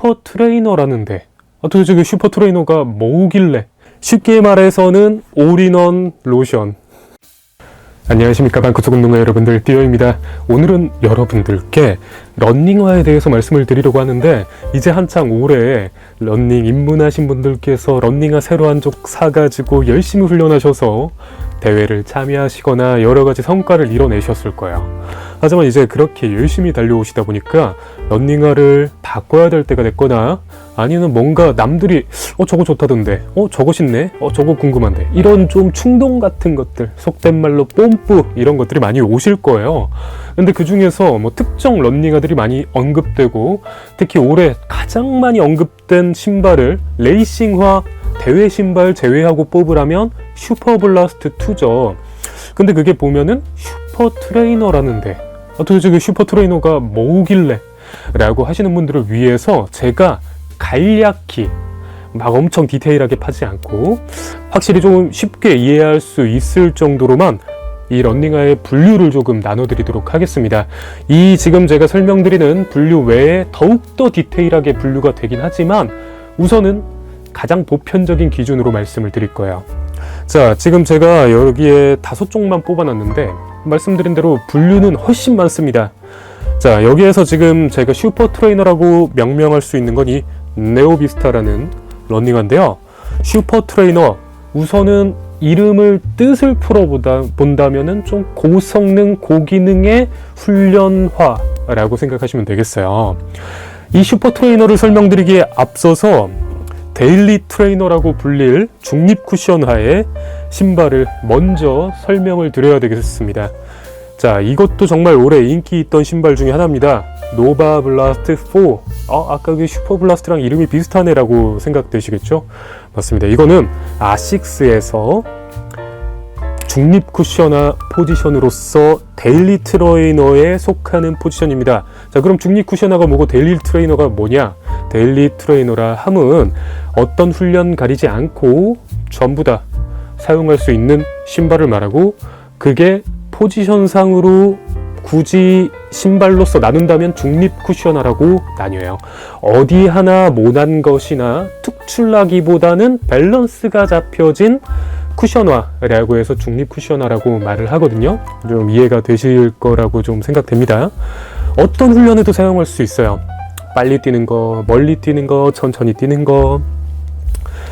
슈퍼 트레이너라는데 도대체 그 슈퍼 트레이너가 뭐길래? 쉽게 말해서는 올인원 로션. 안녕하십니까, 방구석 운동가 여러분들, 띠어입니다. 오늘은 여러분들께 런닝화에 대해서 말씀을 드리려고 하는데, 이제 한창 올해 런닝 입문하신 분들께서 런닝화 새로 한 쪽 사가지고 열심히 훈련하셔서 대회를 참여하시거나 여러가지 성과를 이뤄내셨을 거예요. 하지만 이제 그렇게 열심히 달려오시다 보니까 런닝화를 바꿔야 될 때가 됐거나, 아니면 뭔가 남들이 저거 좋다던데, 저거 쉽네, 저거 궁금한데, 이런 좀 충동 같은 것들, 속된 말로 뽐뿌 이런 것들이 많이 오실 거예요. 근데 그 중에서 뭐 특정 런닝화들이 많이 언급되고, 특히 올해 가장 많이 언급된 신발을 레이싱화 대회 신발 제외하고 뽑으라면 슈퍼블라스트 2죠. 근데 그게 보면은 슈퍼 트레이너라는데 도대체 그 슈퍼 트레이너가 뭐길래? 라고 하시는 분들을 위해서 제가 간략히, 막 엄청 디테일하게 파지 않고 확실히 좀 쉽게 이해할 수 있을 정도로만 이 런닝화의 분류를 조금 나눠드리도록 하겠습니다. 이 지금 제가 설명드리는 분류 외에 더욱더 디테일하게 분류가 되긴 하지만 우선은 가장 보편적인 기준으로 말씀을 드릴 거예요. 자, 지금 제가 여기에 5쪽만 뽑아놨는데 말씀드린 대로 분류는 훨씬 많습니다. 자, 여기에서 지금 제가 슈퍼 트레이너라고 명명할 수 있는 건 이 네오비스타라는 런닝화인데요. 슈퍼 트레이너, 우선은 이름을 뜻을 풀어본다면은 좀 고성능 고기능의 훈련화라고 생각하시면 되겠어요. 이 슈퍼 트레이너를 설명드리기에 앞서서 데일리 트레이너라고 불릴 중립 쿠션화의 신발을 먼저 설명을 드려야 되겠습니다. 자, 이것도 정말 올해 인기 있던 신발 중에 하나입니다. 노바 블라스트 4. 아까 그 슈퍼 블라스트랑 이름이 비슷하네 라고 생각되시겠죠? 맞습니다. 이거는 아식스에서 중립 쿠션화 포지션으로서 데일리 트레이너에 속하는 포지션입니다. 자, 그럼 중립 쿠션화가 뭐고 데일리 트레이너가 뭐냐? 데일리 트레이너라 함은 어떤 훈련 가리지 않고 전부 다 사용할 수 있는 신발을 말하고, 그게 포지션상으로 굳이 신발로서 나눈다면 중립 쿠션화라고 나뉘어요. 어디 하나 모난 것이나 특출나기보다는 밸런스가 잡혀진 쿠션화라고 해서 중립 쿠션화라고 말을 하거든요. 좀 이해가 되실 거라고 좀 생각됩니다. 어떤 훈련에도 사용할 수 있어요. 빨리 뛰는 거, 멀리 뛰는 거, 천천히 뛰는 거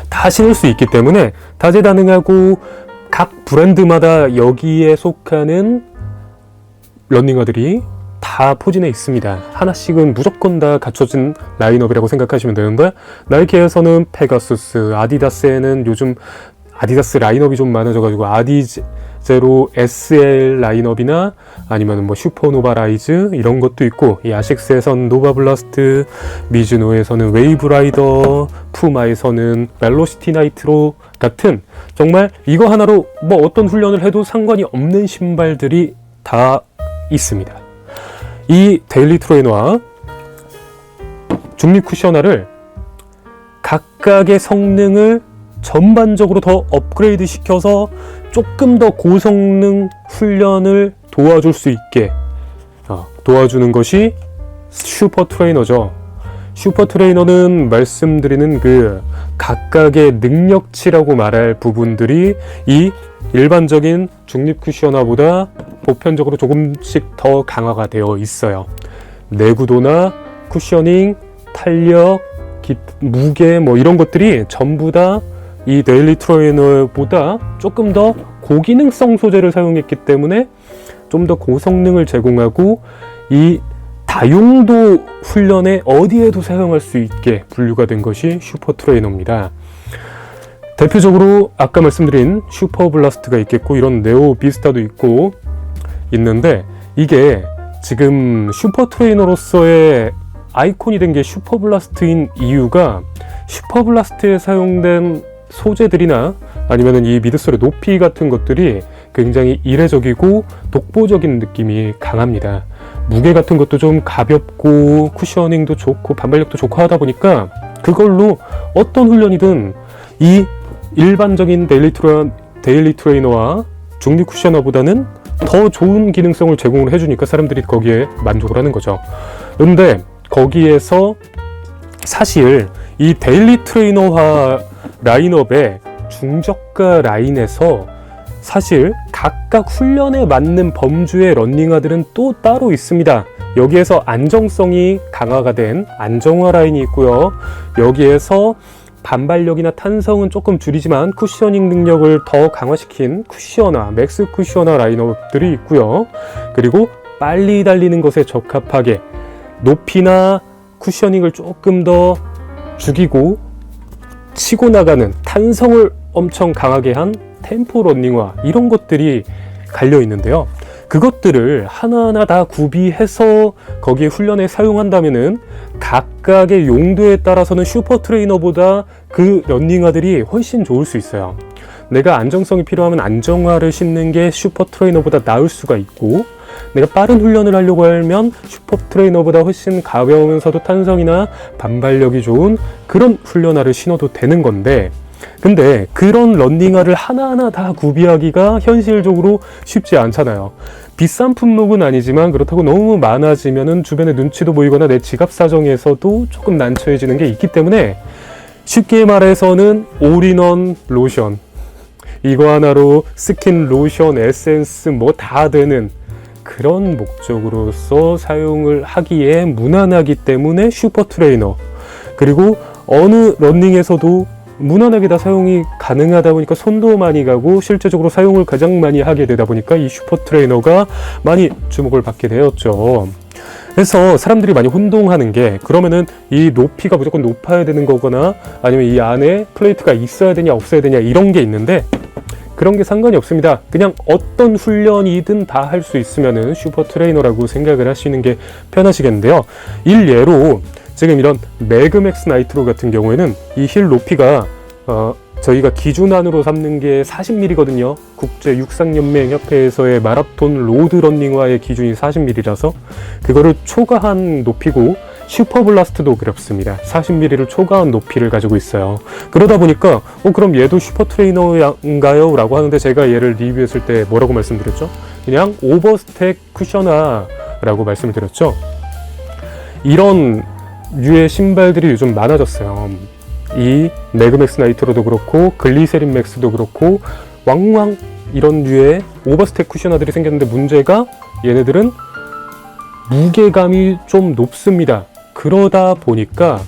다 신을 수 있기 때문에 다재다능하고 각 브랜드마다 여기에 속하는 런닝화들이 다 포진해 있습니다. 하나씩은 무조건 다 갖춰진 라인업이라고 생각하시면 되는데, 나이키에서는 페가수스, 아디다스에는 요즘 아디다스 라인업이 좀 많아져가지고 아디제로 SL 라인업이나 아니면 뭐 슈퍼노바 라이즈 이런 것도 있고, 이 아식스에서는 노바 블라스트, 미즈노에서는 웨이브 라이더, 푸마에서는 벨로시티 나이트로 같은 정말 이거 하나로 뭐 어떤 훈련을 해도 상관이 없는 신발들이 다 있습니다. 이 데일리 트레이너와 중립 쿠션화를 각각의 성능을 전반적으로 더 업그레이드 시켜서 조금 더 고성능 훈련을 도와줄 수 있게 도와주는 것이 슈퍼 트레이너죠. 슈퍼 트레이너는 말씀드리는 그 각각의 능력치라고 말할 부분들이 이 일반적인 중립 쿠션화보다 보편적으로 조금씩 더 강화가 되어 있어요. 내구도나 쿠셔닝, 탄력, 무게 뭐 이런 것들이 전부 다 이 데일리 트레이너보다 조금 더 고기능성 소재를 사용했기 때문에 좀 더 고성능을 제공하고 이 다용도 훈련에 어디에도 사용할 수 있게 분류가 된 것이 슈퍼 트레이너입니다. 대표적으로 아까 말씀드린 슈퍼 블라스트가 있겠고, 이런 네오 비스타도 있고 있는데, 이게 지금 슈퍼 트레이너로서의 아이콘이 된 게 슈퍼 블라스트인 이유가, 슈퍼 블라스트에 사용된 소재들이나 아니면 이 미드솔의 높이 같은 것들이 굉장히 이례적이고 독보적인 느낌이 강합니다. 무게 같은 것도 좀 가볍고 쿠셔닝도 좋고 반발력도 좋고 하다 보니까 그걸로 어떤 훈련이든 이 일반적인 데일리 트레이너와 중립 쿠셔너보다는 더 좋은 기능성을 제공을 해주니까 사람들이 거기에 만족을 하는 거죠. 근데 거기에서 사실 이 데일리 트레이너화 라인업의 중저가 라인에서 사실 각각 훈련에 맞는 범주의 런닝화들은 또 따로 있습니다. 여기에서 안정성이 강화가 된 안정화 라인이 있고요. 여기에서 반발력이나 탄성은 조금 줄이지만 쿠셔닝 능력을 더 강화시킨 쿠셔너, 맥스 쿠셔너 라인업들이 있고요. 그리고 빨리 달리는 것에 적합하게 높이나 쿠셔닝을 조금 더 죽이고 치고 나가는 탄성을 엄청 강하게 한 템포 런닝화, 이런 것들이 갈려 있는데요. 그것들을 하나하나 다 구비해서 거기에 훈련에 사용한다면은 각각의 용도에 따라서는 슈퍼 트레이너보다 그 런닝화들이 훨씬 좋을 수 있어요. 내가 안정성이 필요하면 안정화를 신는 게 슈퍼 트레이너보다 나을 수가 있고, 내가 빠른 훈련을 하려고 하면 슈퍼 트레이너보다 훨씬 가벼우면서도 탄성이나 반발력이 좋은 그런 훈련화를 신어도 되는 건데, 근데 그런 런닝화를 하나하나 다 구비하기가 현실적으로 쉽지 않잖아요. 비싼 품목은 아니지만 그렇다고 너무 많아지면은 주변에 눈치도 보이거나 내 지갑 사정에서도 조금 난처해지는 게 있기 때문에, 쉽게 말해서는 올인원 로션, 이거 하나로 스킨, 로션, 에센스 뭐 다 되는 그런 목적으로서 사용을 하기에 무난하기 때문에 슈퍼 트레이너, 그리고 어느 러닝에서도 무난하게 다 사용이 가능하다 보니까 손도 많이 가고 실제적으로 사용을 가장 많이 하게 되다 보니까 이 슈퍼 트레이너가 많이 주목을 받게 되었죠. 그래서 사람들이 많이 혼동하는 게, 그러면은 이 높이가 무조건 높아야 되는 거거나 아니면 이 안에 플레이트가 있어야 되냐 없어야 되냐 이런 게 있는데, 그런 게 상관이 없습니다. 그냥 어떤 훈련이든 다 할 수 있으면은 슈퍼 트레이너라고 생각을 하시는 게 편하시겠는데요. 일례로 지금 이런 매그맥스 나이트로 같은 경우에는 이 힐 높이가 저희가 기준안으로 삼는 게 40mm거든요. 국제 육상연맹협회에서의 마라톤 로드 러닝화의 기준이 40mm라서 그거를 초과한 높이고, 슈퍼블라스트도 그렇습니다. 40mm를 초과한 높이를 가지고 있어요. 그러다 보니까 그럼 얘도 슈퍼 트레이너인가요? 라고 하는데, 제가 얘를 리뷰했을 때 뭐라고 말씀드렸죠? 그냥 오버스택 쿠셔너라고 말씀을 드렸죠. 이런 류의 신발들이 요즘 많아졌어요. 이 매그맥스 나이트로도 그렇고 글리세린 맥스도 그렇고 왕왕 이런 류의 오버스택 쿠셔너들이 생겼는데, 문제가 얘네들은 무게감이 좀 높습니다. 그러다 보니까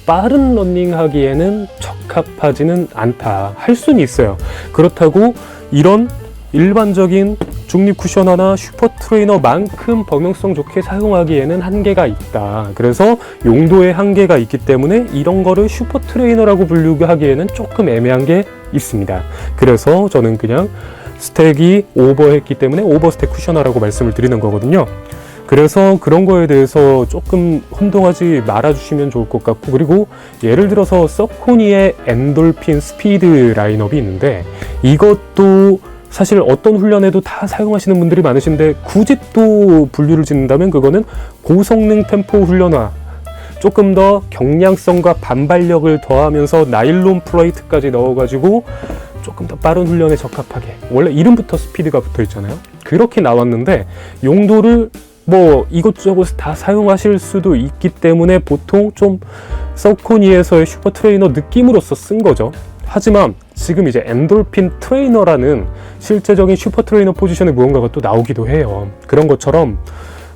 빠른 러닝 하기에는 적합하지는 않다. 할 수는 있어요. 그렇다고 이런 일반적인 중립 쿠셔너나 슈퍼 트레이너만큼 범용성 좋게 사용하기에는 한계가 있다. 그래서 용도에 한계가 있기 때문에 이런 거를 슈퍼 트레이너라고 분류하기에는 조금 애매한 게 있습니다. 그래서 저는 그냥 스택이 오버했기 때문에 오버스택 쿠셔너라고 말씀을 드리는 거거든요. 그래서 그런 거에 대해서 조금 혼동하지 말아주시면 좋을 것 같고, 그리고 예를 들어서 서코니의 엔돌핀 스피드 라인업이 있는데, 이것도 사실 어떤 훈련에도 다 사용하시는 분들이 많으신데, 굳이 또 분류를 짓는다면 그거는 고성능 템포 훈련화, 조금 더 경량성과 반발력을 더하면서 나일론 플레이트까지 넣어가지고 조금 더 빠른 훈련에 적합하게, 원래 이름부터 스피드가 붙어 있잖아요. 그렇게 나왔는데 용도를 뭐 이것저것 다 사용하실 수도 있기 때문에 보통 좀 서코니에서의 슈퍼 트레이너 느낌으로서 쓴 거죠. 하지만 지금 이제 엔돌핀 트레이너라는 실제적인 슈퍼 트레이너 포지션에 무언가가 또 나오기도 해요. 그런 것처럼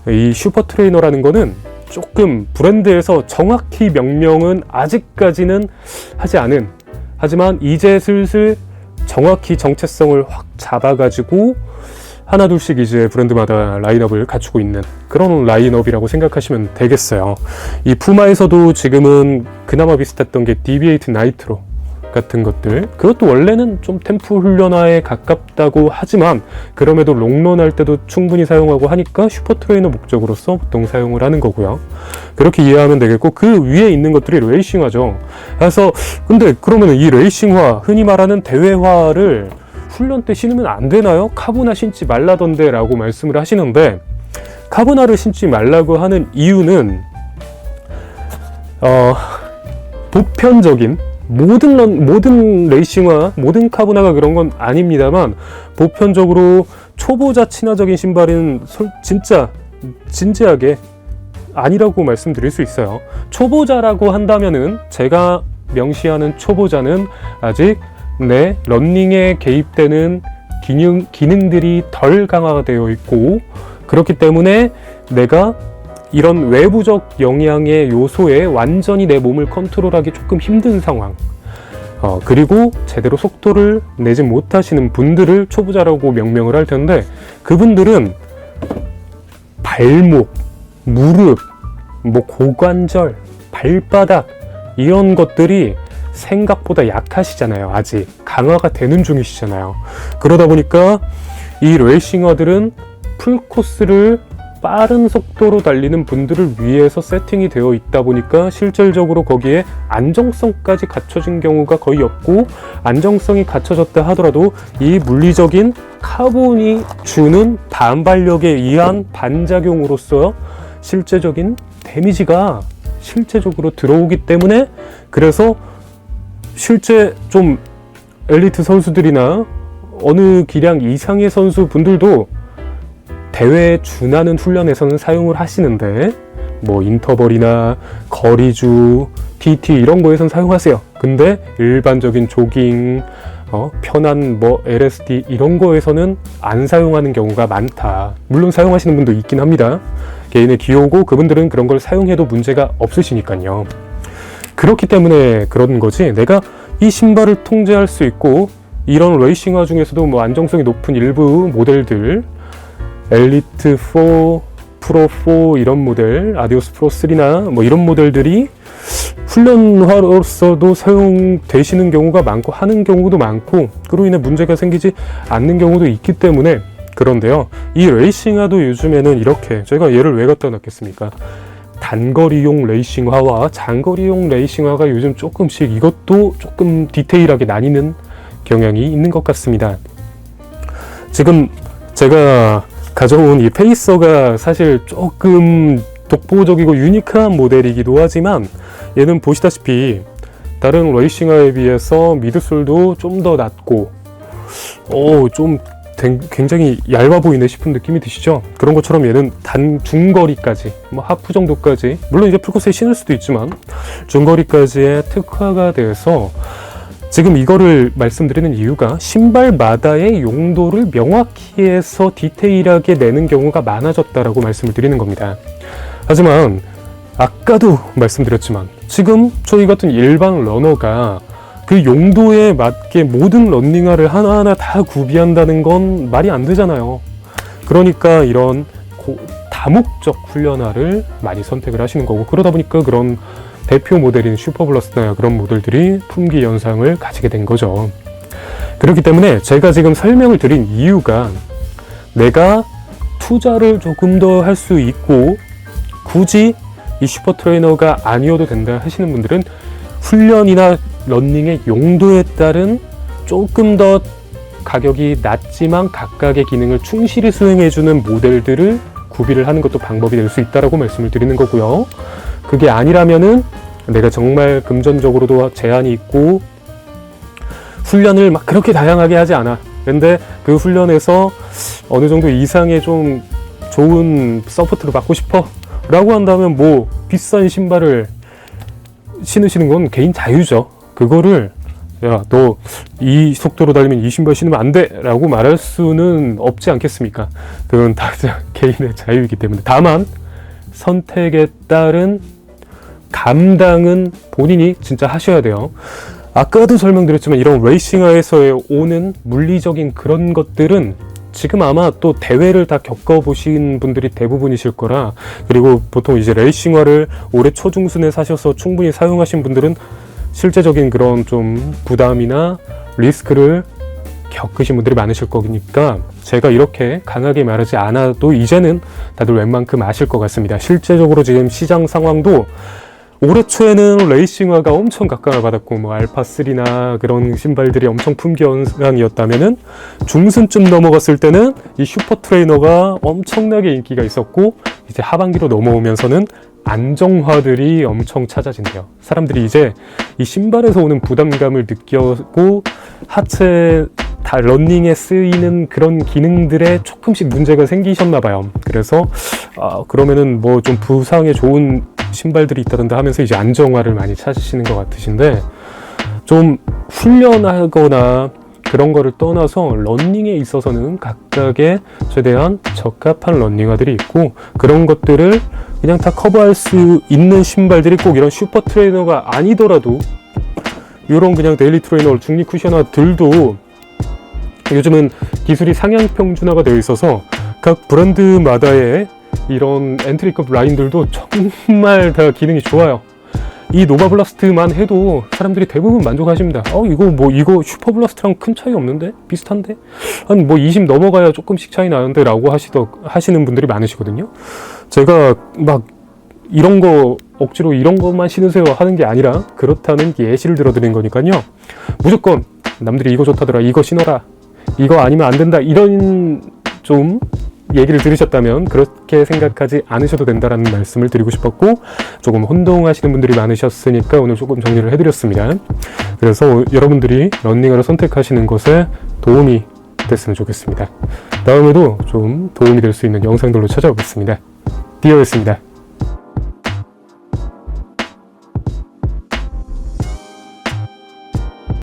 이 슈퍼 트레이너라는 거는 조금 브랜드에서 정확히 명명은 아직까지는 하지 않은, 하지만 이제 슬슬 정확히 정체성을 확 잡아가지고 하나둘씩 이제 브랜드마다 라인업을 갖추고 있는 그런 라인업이라고 생각하시면 되겠어요. 이 푸마에서도 지금은 그나마 비슷했던 게 DB8 나이트로 같은 것들, 그것도 원래는 좀 템포 훈련화에 가깝다고 하지만 그럼에도 롱런 할 때도 충분히 사용하고 하니까 슈퍼 트레이너 목적으로서 보통 사용을 하는 거고요. 그렇게 이해하면 되겠고, 그 위에 있는 것들이 레이싱화죠. 그래서 근데 그러면 이 레이싱화, 흔히 말하는 대회화를 훈련 때 신으면 안 되나요? 카보나 신지 말라던데 라고 말씀을 하시는데, 카보나를 신지 말라고 하는 이유는 보편적인 모든 레이싱화, 모든 카보나가 그런 건 아닙니다만, 보편적으로 초보자 친화적인 신발은 진짜 진지하게 아니라고 말씀드릴 수 있어요. 초보자라고 한다면은, 제가 명시하는 초보자는 아직 내 러닝에 개입되는 기능들이 덜 강화가 되어 있고, 그렇기 때문에 내가 이런 외부적 영향의 요소에 완전히 내 몸을 컨트롤하기 조금 힘든 상황, 그리고 제대로 속도를 내지 못하시는 분들을 초보자라고 명명을 할 텐데, 그분들은 발목, 무릎, 고관절, 발바닥 이런 것들이 생각보다 약하시잖아요. 아직 강화가 되는 중이시잖아요. 그러다 보니까 이 레이싱화들은 풀코스를 빠른 속도로 달리는 분들을 위해서 세팅이 되어 있다 보니까 실질적으로 거기에 안정성까지 갖춰진 경우가 거의 없고, 안정성이 갖춰졌다 하더라도 이 물리적인 카본이 주는 반발력에 의한 반작용으로서 실제적인 데미지가 실제적으로 들어오기 때문에, 그래서 실제 좀 엘리트 선수들이나 어느 기량 이상의 선수분들도 대회에 준하는 훈련에서는 사용을 하시는데, 인터벌이나 거리주, TT 이런 거에선 사용하세요. 근데 일반적인 조깅, 편한 LSD 이런 거에서는 안 사용하는 경우가 많다. 물론 사용하시는 분도 있긴 합니다. 개인의 기호고 그분들은 그런 걸 사용해도 문제가 없으시니까요. 그렇기 때문에 그런 거지, 내가 이 신발을 통제할 수 있고, 이런 레이싱화 중에서도 안정성이 높은 일부 모델들, 엘리트 4, 프로 4 이런 모델, 아디오스 프로 3나 이런 모델들이 훈련화로서도 사용되시는 경우가 많고, 하는 경우도 많고, 그로 인해 문제가 생기지 않는 경우도 있기 때문에 그런데요. 이 레이싱화도 요즘에는 이렇게, 제가 얘를 왜 갖다 놨겠습니까? 단거리용 레이싱화와 장거리용 레이싱화가 요즘 조금씩, 이것도 조금 디테일하게 나뉘는 경향이 있는 것 같습니다. 지금 제가 가져온 이 페이서가 사실 조금 독보적이고 유니크한 모델이기도 하지만, 얘는 보시다시피 다른 레이싱화에 비해서 미드솔도 좀 더 낮고, 좀 굉장히 얇아 보이네 싶은 느낌이 드시죠? 그런 것처럼 얘는 중거리까지, 하프 정도까지, 물론 이제 풀코스에 신을 수도 있지만 중거리까지의 특화가 돼서, 지금 이거를 말씀드리는 이유가 신발마다의 용도를 명확히 해서 디테일하게 내는 경우가 많아졌다라고 말씀을 드리는 겁니다. 하지만 아까도 말씀드렸지만, 지금 저희 같은 일반 러너가 그 용도에 맞게 모든 런닝화를 하나하나 다 구비한다는 건 말이 안 되잖아요. 그러니까 이런 다목적 훈련화를 많이 선택을 하시는 거고, 그러다 보니까 그런 대표 모델인 슈퍼블러스나 그런 모델들이 품귀 현상을 가지게 된 거죠. 그렇기 때문에 제가 지금 설명을 드린 이유가, 내가 투자를 조금 더 할 수 있고 굳이 이 슈퍼 트레이너가 아니어도 된다 하시는 분들은 훈련이나 러닝의 용도에 따른 조금 더 가격이 낮지만 각각의 기능을 충실히 수행해주는 모델들을 구비를 하는 것도 방법이 될 수 있다라고 말씀을 드리는 거고요. 그게 아니라면은 내가 정말 금전적으로도 제한이 있고 훈련을 막 그렇게 다양하게 하지 않아. 근데 그 훈련에서 어느 정도 이상의 좀 좋은 서포트를 받고 싶어 라고 한다면 비싼 신발을 신으시는 건 개인 자유죠. 그거를 야, 너 이 속도로 달리면 이 신발 신으면 안 돼! 라고 말할 수는 없지 않겠습니까? 그건 다 개인의 자유이기 때문에. 다만 선택에 따른 감당은 본인이 진짜 하셔야 돼요. 아까도 설명드렸지만 이런 레이싱화에서 오는 물리적인 그런 것들은 지금 아마 또 대회를 다 겪어보신 분들이 대부분이실 거라, 그리고 보통 이제 레이싱화를 올해 초중순에 사셔서 충분히 사용하신 분들은 실제적인 그런 좀 부담이나 리스크를 겪으신 분들이 많으실 거니까 제가 이렇게 강하게 말하지 않아도 이제는 다들 웬만큼 아실 것 같습니다. 실제적으로 지금 시장 상황도 올해 초에는 레이싱화가 엄청 각광을 받았고 알파3나 그런 신발들이 엄청 품귀 현상이었다면은 중순쯤 넘어갔을 때는 이 슈퍼 트레이너가 엄청나게 인기가 있었고, 이제 하반기로 넘어오면서는 안정화들이 엄청 찾아진대요. 사람들이 이제 이 신발에서 오는 부담감을 느끼고 하체 다 러닝에 쓰이는 그런 기능들에 조금씩 문제가 생기셨나 봐요. 그래서 그러면은 뭐 좀 부상에 좋은 신발들이 있다던가 하면서 이제 안정화를 많이 찾으시는 것 같으신데, 좀 훈련하거나 그런 거를 떠나서 러닝에 있어서는 각각의 최대한 적합한 러닝화들이 있고, 그런 것들을 그냥 다 커버할 수 있는 신발들이 꼭 이런 슈퍼 트레이너가 아니더라도 이런 그냥 데일리 트레이너 중립 쿠션화들도 요즘은 기술이 상향 평준화가 되어 있어서 각 브랜드마다의 이런 엔트리급 라인들도 정말 다 기능이 좋아요. 이 노바 블라스트만 해도 사람들이 대부분 만족하십니다. 이거 슈퍼 블라스트랑 큰 차이 없는데? 비슷한데? 한 뭐 20 넘어가야 조금씩 차이 나는데 라고 하시는 분들이 많으시거든요. 제가 막 이런 거 억지로 이런 것만 신으세요 하는 게 아니라 그렇다는 예시를 들어드리는 거니까요. 무조건 남들이 이거 좋다더라, 이거 신어라, 이거 아니면 안 된다, 이런 좀 얘기를 들으셨다면 그렇게 생각하지 않으셔도 된다라는 말씀을 드리고 싶었고, 조금 혼동하시는 분들이 많으셨으니까 오늘 조금 정리를 해드렸습니다. 그래서 여러분들이 러닝화를 선택하시는 것에 도움이 됐으면 좋겠습니다. 다음에도 좀 도움이 될 수 있는 영상들로 찾아오겠습니다. 디어였습니다.